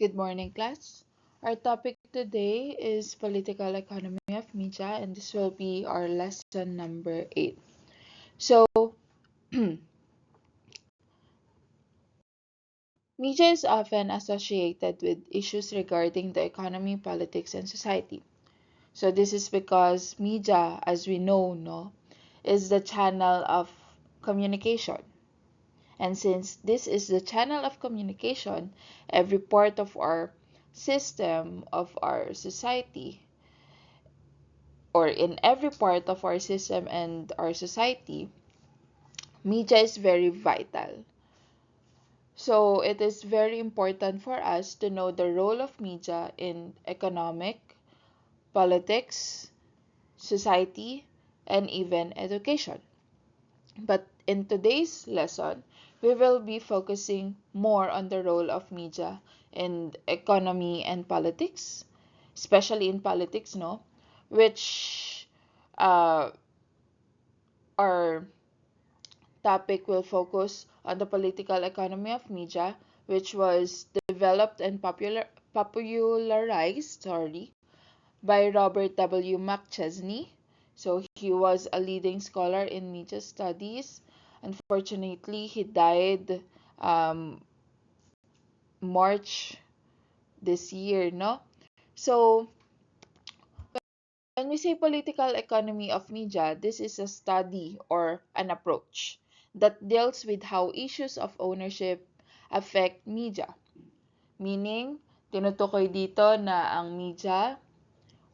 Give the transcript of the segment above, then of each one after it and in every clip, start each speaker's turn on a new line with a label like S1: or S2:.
S1: Good morning, class. Our topic today is political economy of media, and this will be our lesson number 8. So, media is often associated with issues regarding the economy, politics, and society. So, this is because media, as we know, no, is the channel of communication. And since this is the channel of communication, every part of our system, of our society, or in every part of our system and our society, media is very vital. So it is very important for us to know the role of media in economic, politics, society, and even education. But in today's lesson, we will be focusing more on the role of media in economy and politics, especially in politics, no, which uh, are topic will focus on the political economy of media, which was developed and popularized by Robert W. McChesney. So he was a leading scholar in media studies. Unfortunately, he died March this year, no? So when we say political economy of media, this is a study or an approach that deals with how issues of ownership affect media. Meaning, tinutukoy dito na ang media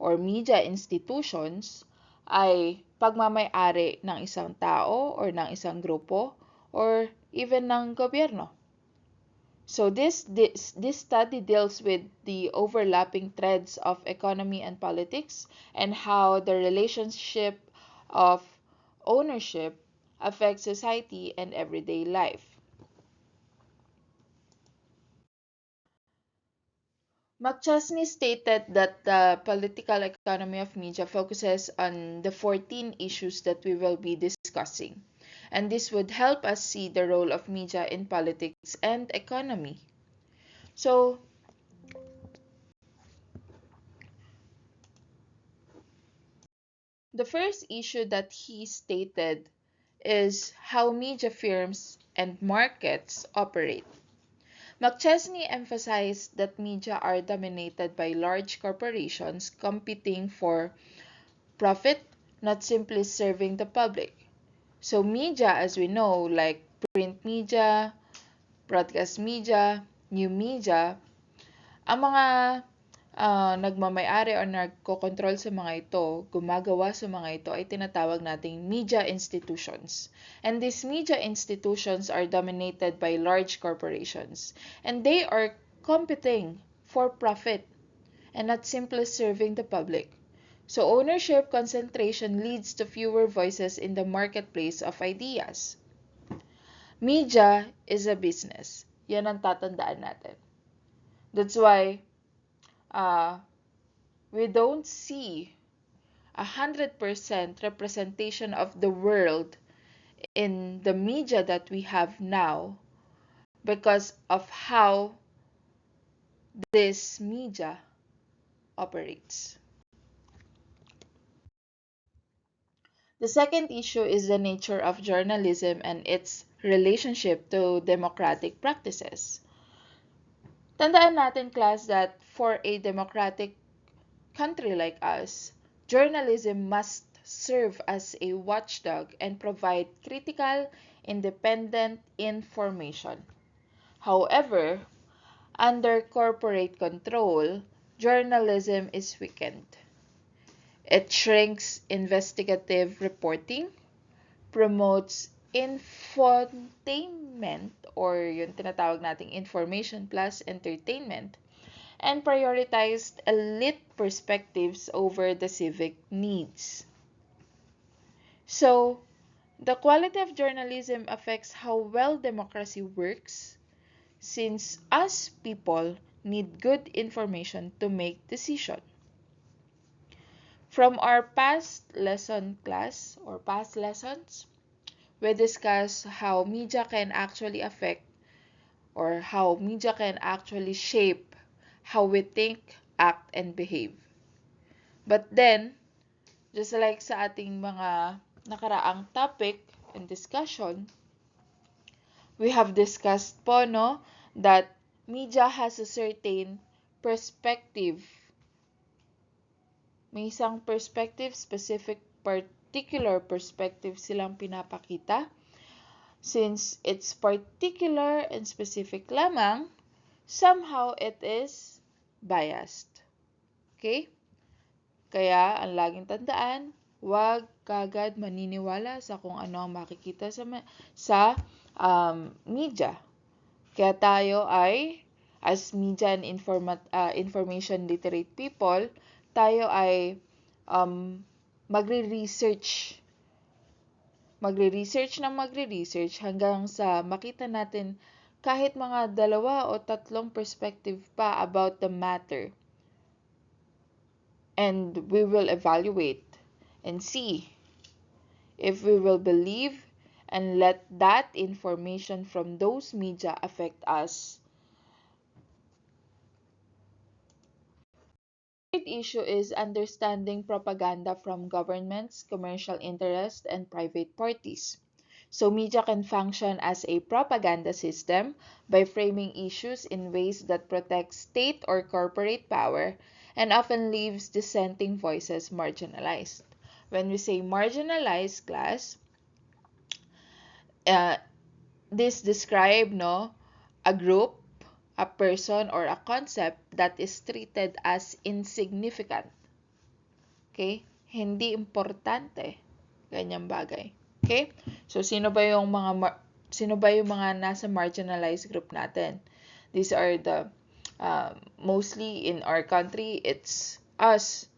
S1: or media institutions ay pagmamay-ari ng isang tao or ng isang grupo or even ng gobyerno. So this study deals with the overlapping threads of economy and politics and how the relationship of ownership affects society and everyday life. McChesney stated that the political economy of media focuses on the 14 issues that we will be discussing, and this would help us see the role of media in politics and economy. So, the first issue that he stated is how media firms and markets operate. McChesney emphasized that media are dominated by large corporations competing for profit, not simply serving the public. So media, as we know, like print media, broadcast media, new media, ang mga nagmamay-ari o nagkokontrol sa mga ito, gumagawa sa mga ito ay tinatawag nating media institutions. And these media institutions are dominated by large corporations. And they are competing for profit and not simply serving the public. So ownership concentration leads to fewer voices in the marketplace of ideas. Media is a business. Yan ang tatandaan natin. That's why uh, we don't see 100% representation of the world in the media that we have now because of how this media operates. The second issue is the nature of journalism and its relationship to democratic practices. Tandaan natin, class, that for a democratic country like us, journalism must serve as a watchdog and provide critical, independent information. However, under corporate control, journalism is weakened. It shrinks investigative reporting, promotes infotainment or yung tinatawag nating information plus entertainment, and prioritized elite perspectives over the civic needs. So, the quality of journalism affects how well democracy works since us people need good information to make decisions. From our past lesson class or past lessons, we discussed how media can actually affect or how media can actually shape how we think, act, and behave. But then, just like sa ating mga nakaraang topic and discussion, we have discussed po, no, that media has a certain perspective. May isang perspective, particular perspective silang pinapakita. Since it's particular and specific lamang, somehow it is biased. Okay? Kaya, ang laging tandaan, huwag kagad maniniwala sa kung ano ang makikita sa media. Kaya tayo ay, as media and information literate people, tayo ay magre-research hanggang sa makita natin kahit mga 2 o 3 perspective pa about the matter. And we will evaluate and see if we will believe and let that information from those media affect us. The third issue is understanding propaganda from governments, commercial interests, and private parties. So media can function as a propaganda system by framing issues in ways that protect state or corporate power and often leaves dissenting voices marginalized. When we say marginalized, class, this describe a group, a person, or a concept that is treated as insignificant. Okay? Hindi importante. Ganyang bagay. Okay? So, sino ba yung mga nasa marginalized group natin? These are the, mostly in our country, it's us,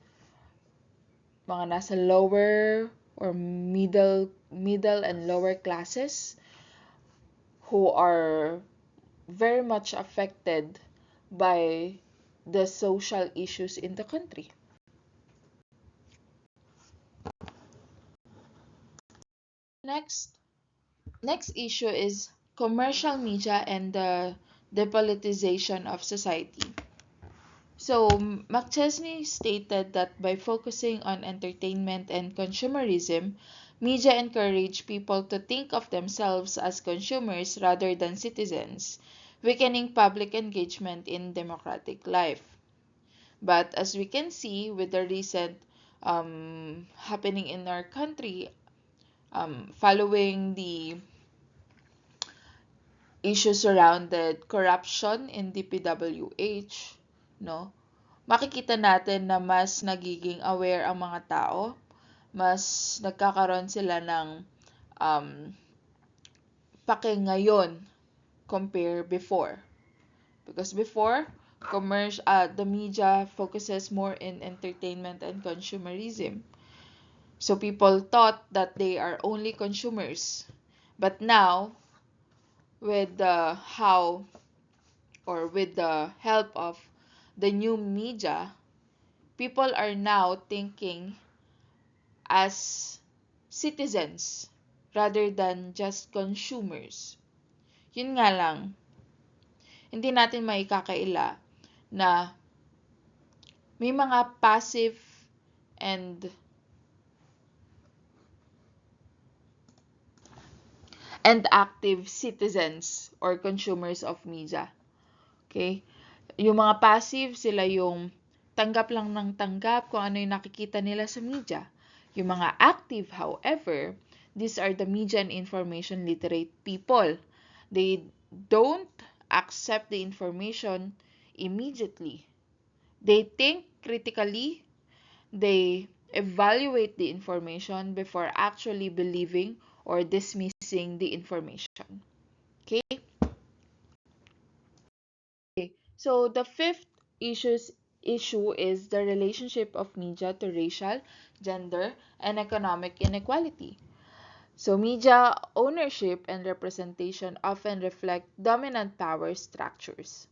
S1: mga nasa lower or middle and lower classes who are very much affected by the social issues in the country. Next issue is commercial media and the depolitization of society. So, McChesney stated that by focusing on entertainment and consumerism, media encourage people to think of themselves as consumers rather than citizens, weakening public engagement in democratic life. But as we can see with the recent happening in our country, following the issues surrounded corruption in DPWH, no? Makikita natin na mas nagiging aware ang mga tao, mas nagkakaroon sila ng pake ngayon compare before. Because before, the media focuses more in entertainment and consumerism. So people thought that they are only consumers. But now, with the help of the new media, people are now thinking as citizens rather than just consumers. Yun nga lang, hindi natin maikakaila na may mga passive and active citizens or consumers of media. Okay? Yung mga passive, sila yung tanggap lang ng tanggap kung ano yung nakikita nila sa media. Yung mga active, however, these are the media and information literate people. They don't accept the information immediately. They think critically, they evaluate the information before actually believing or dismissing the information. Okay? So the fifth issue is the relationship of media to racial, gender, and economic inequality. So media ownership and representation often reflect dominant power structures.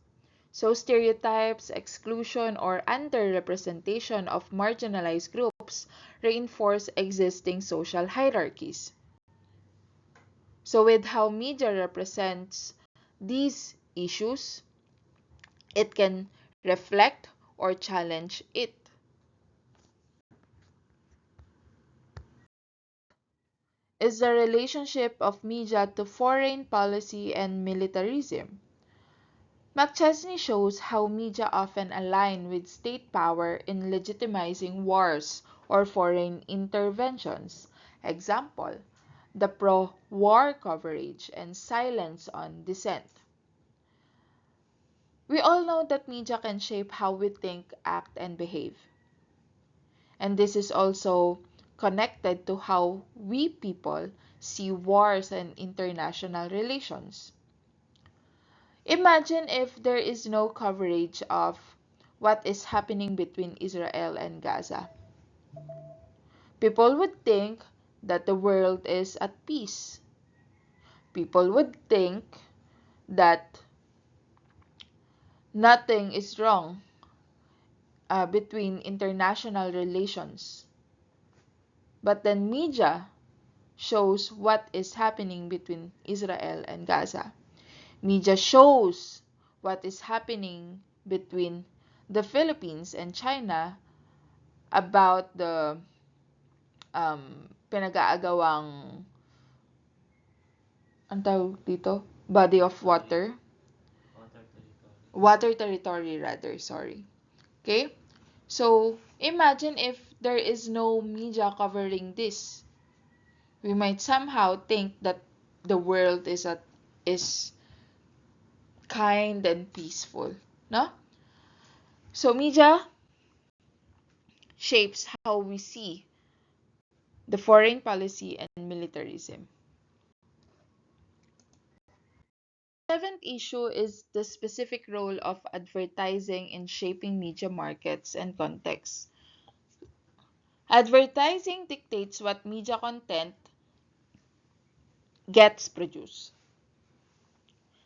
S1: So stereotypes, exclusion, or underrepresentation of marginalized groups reinforce existing social hierarchies. So with how media represents these issues, it can reflect, or challenge it. Is the relationship of media to foreign policy and militarism. McChesney shows how media often align with state power in legitimizing wars or foreign interventions. Example, the pro-war coverage and silence on dissent. We all know that media can shape how we think, act, and behave. And this is also connected to how we people see wars and international relations. Imagine if there is no coverage of what is happening between Israel and Gaza. People would think that the world is at peace. People would think that nothing is wrong between international relations. But then media shows what is happening between Israel and Gaza. Media shows what is happening between the Philippines and China about the pinag-aagawang ang tawag dito? Body of water. Water territory rather, sorry. Okay? So, imagine if there is no media covering this. We might somehow think that the world is kind and peaceful, no? So media shapes how we see the foreign policy and militarism. Seventh issue is the specific role of advertising in shaping media markets and contexts. Advertising dictates what media content gets produced.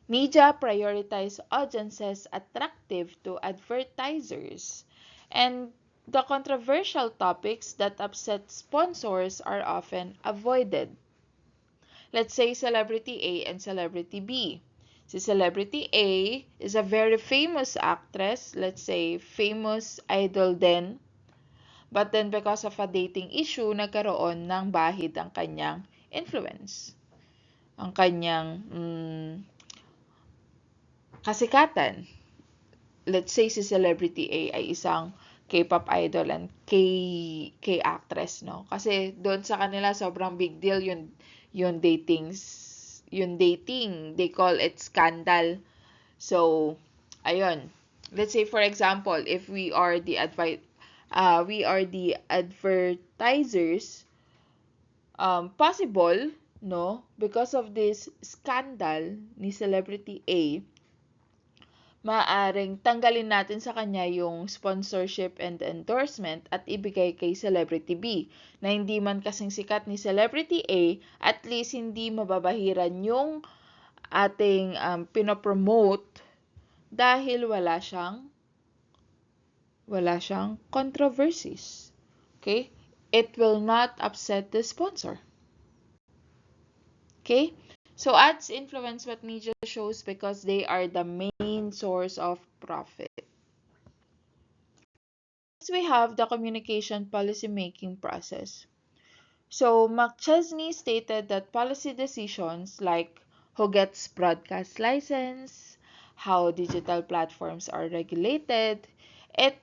S1: Media prioritize audiences attractive to advertisers, and the controversial topics that upset sponsors are often avoided. Let's say Celebrity A and Celebrity B. Si Celebrity A is a very famous actress, let's say famous idol din, but then because of a dating issue, nagkaroon ng bahid ang kanyang influence. Ang kanyang kasikatan. Let's say si Celebrity A ay isang K-pop idol and K-actress, no? Kasi doon sa kanila sobrang big deal yung dating. They call it scandal. So, ayun. Let's say for example, if we are the advertisers, possible, no? Because of this scandal ni Celebrity A, maaaring tanggalin natin sa kanya yung sponsorship and endorsement at ibigay kay Celebrity B. Na hindi man kasing sikat ni Celebrity A, at least hindi mababahiran yung ating pinopromote dahil wala siyang controversies. Okay? It will not upset the sponsor. Okay? So ads influence what media shows because they are the main source of profit. Next, we have the communication policy making process. So McChesney stated that policy decisions like who gets broadcast license, how digital platforms are regulated, it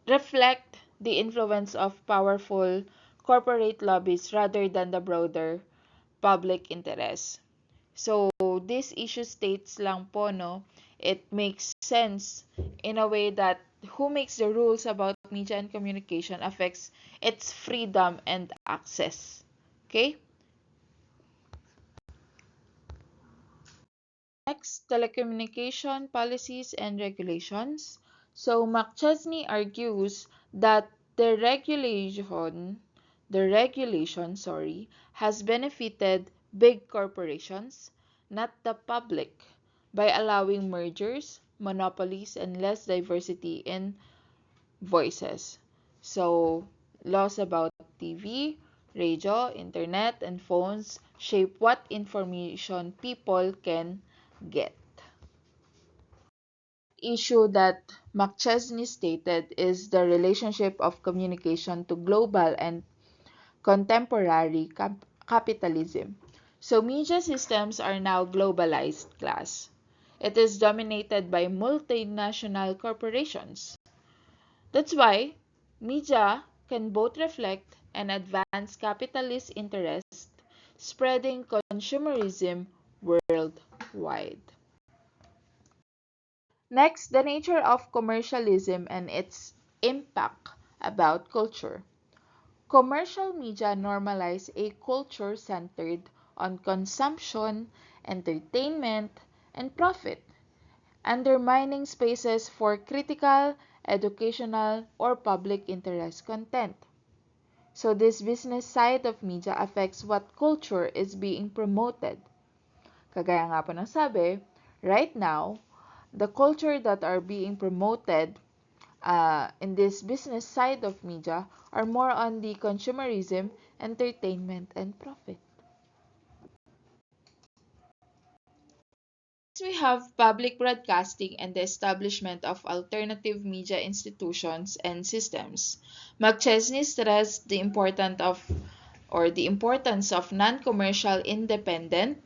S1: reflect the influence of powerful corporate lobbies rather than the broader public interest. So, this issue states lang po, no, it makes sense in a way that who makes the rules about media and communication affects its freedom and access. Okay? Next, telecommunication policies and regulations. So, McChesney argues that the regulation, has benefited big corporations, not the public, by allowing mergers, monopolies, and less diversity in voices. So, laws about TV, radio, internet, and phones shape what information people can get. issue that McChesney stated is the relationship of communication to global and contemporary capitalism. So media systems are now globalized class. It is dominated by multinational corporations. That's why media can both reflect and advance capitalist interests, spreading consumerism worldwide. Next, the nature of commercialism and its impact about culture. Commercial media normalize a culture centered on consumption, entertainment, and profit, undermining spaces for critical, educational, or public interest content. So this business side of media affects what culture is being promoted. Kagaya nga po ng sabi, right now, the culture that are being promoted in this business side of media are more on the consumerism, entertainment, and profit. Next, we have public broadcasting and the establishment of alternative media institutions and systems. McChesney stressed the importance of non-commercial, independent,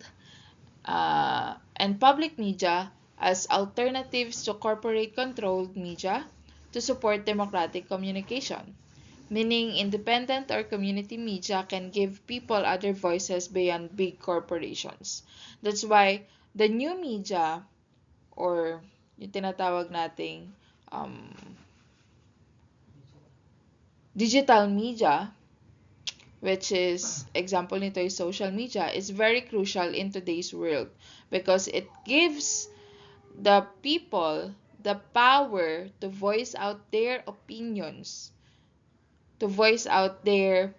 S1: and public media as alternatives to corporate-controlled media to support democratic communication. Meaning, independent or community media can give people other voices beyond big corporations. That's why the new media, or yung tinatawag nating um, digital media, which is example nito is social media, is very crucial in today's world because it gives the people the power to voice out their opinions, to voice out their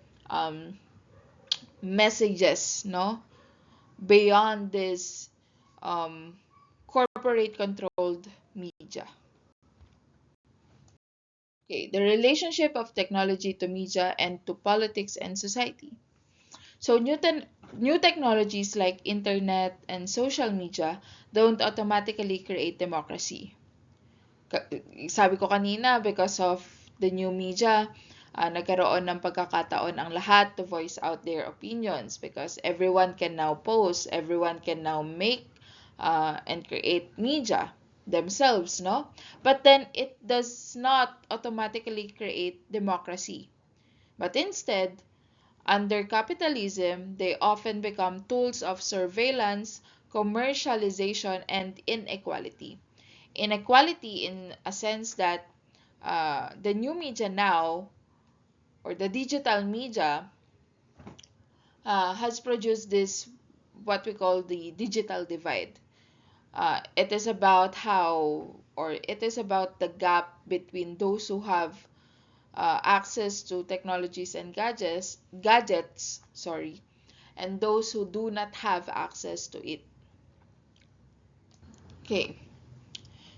S1: messages, no, beyond this corporate controlled media. Okay, the relationship of technology to media and to politics and society. So new technologies like internet and social media don't automatically create democracy. Sabi ko kanina, because of the new media, nagkaroon ng pagkakataon ang lahat to voice out their opinions because everyone can now post, everyone can now make and create media themselves, no? But then it does not automatically create democracy. But instead, under capitalism, they often become tools of surveillance, commercialization, and inequality. Inequality in a sense that the new media now, or the digital media, has produced this, what we call the digital divide. It is about the gap between those who have access to technologies and gadgets, and those who do not have access to it. Okay,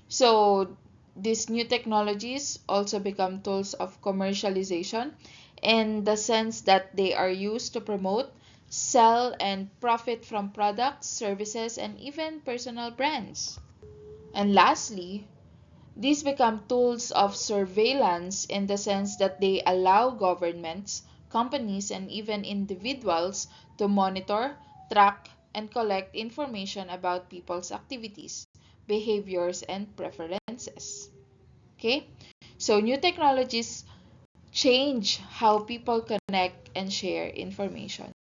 S1: so these new technologies also become tools of commercialization in the sense that they are used to promote, sell, and profit from products, services, and even personal brands. And lastly, these become tools of surveillance in the sense that they allow governments, companies, and even individuals to monitor, track, and collect information about people's activities, behaviors, and preferences. Okay? So new technologies change how people connect and share information.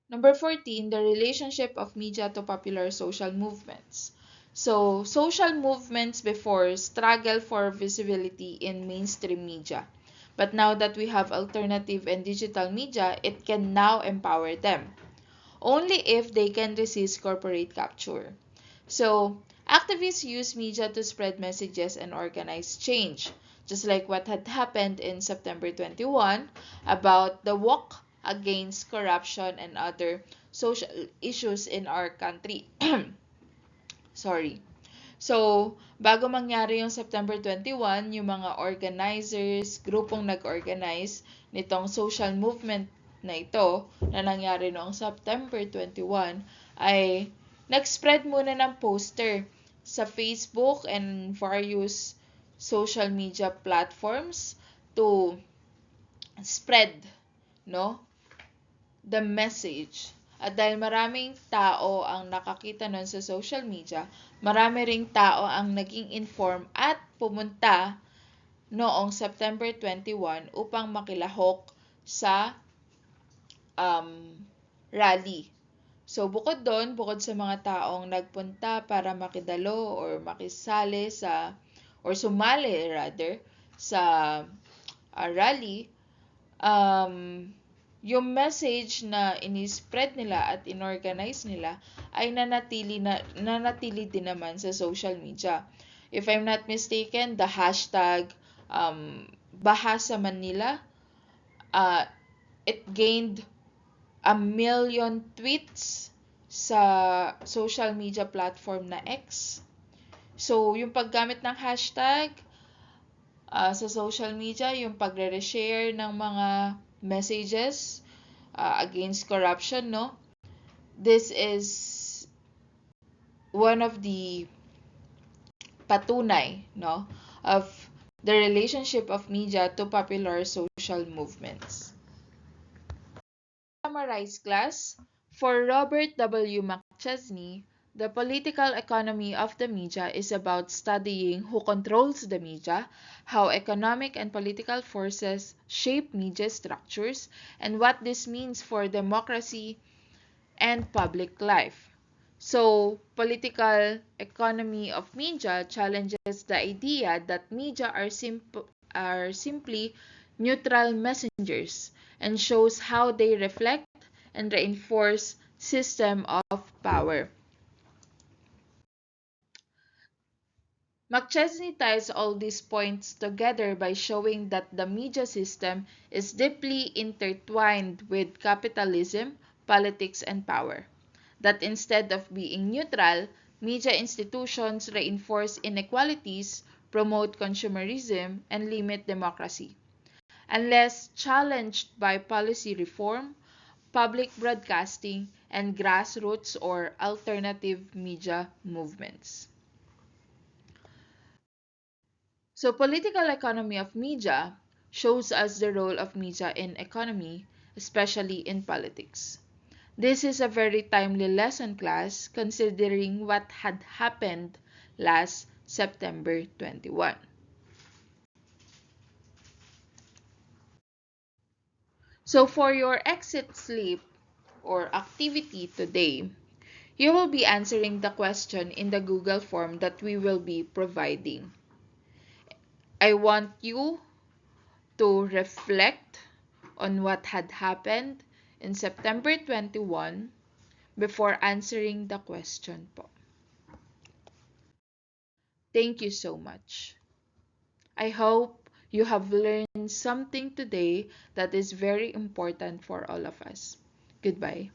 S1: Number 14, the relationship of media to popular social movements. So, social movements before struggle for visibility in mainstream media. But now that we have alternative and digital media, it can now empower them. Only if they can resist corporate capture. So, activists use media to spread messages and organize change, just like what had happened in September 21 about the walk against corruption and other social issues in our country. Sorry. So, bago mangyari yung September 21, yung mga organizers, grupong nag-organize nitong social movement na ito na nangyari noong September 21 ay nag-spread muna ng poster sa Facebook and various social media platforms to spread, no, the message. At dahil maraming tao ang nakakita nun sa social media, marami ring tao ang naging inform at pumunta noong September 21 upang makilahok sa rally. So bukod doon, bukod sa mga taong nagpunta para makidalo or makisali sa or sumali rather sa rally, yung message na ini-spread nila at inorganize nila ay nanatili din naman sa social media. If I'm not mistaken, the hashtag Bahasa Manila, it gained 1,000,000 tweets sa social media platform na X. So, yung paggamit ng hashtag sa social media, yung pagre-share ng mga messages against corruption, no? This is one of the patunay, no, of the relationship of media to popular social movements. Summarize, class. For Robert W. McChesney, the political economy of the media is about studying who controls the media, how economic and political forces shape media structures, and what this means for democracy and public life. So, political economy of media challenges the idea that media are simply neutral messengers and shows how they reflect and reinforce system of power. McChesney ties all these points together by showing that the media system is deeply intertwined with capitalism, politics, and power. That instead of being neutral, media institutions reinforce inequalities, promote consumerism, and limit democracy. Unless challenged by policy reform, public broadcasting, and grassroots or alternative media movements. So, political economy of media shows us the role of media in economy, especially in politics. This is a very timely lesson, class, considering what had happened last September 21. So for your exit sleep or activity today, you will be answering the question in the Google form that we will be providing. I want you to reflect on what had happened in September 21 before answering the question po. Thank you so much. I hope you have learned something today that is very important for all of us. Goodbye.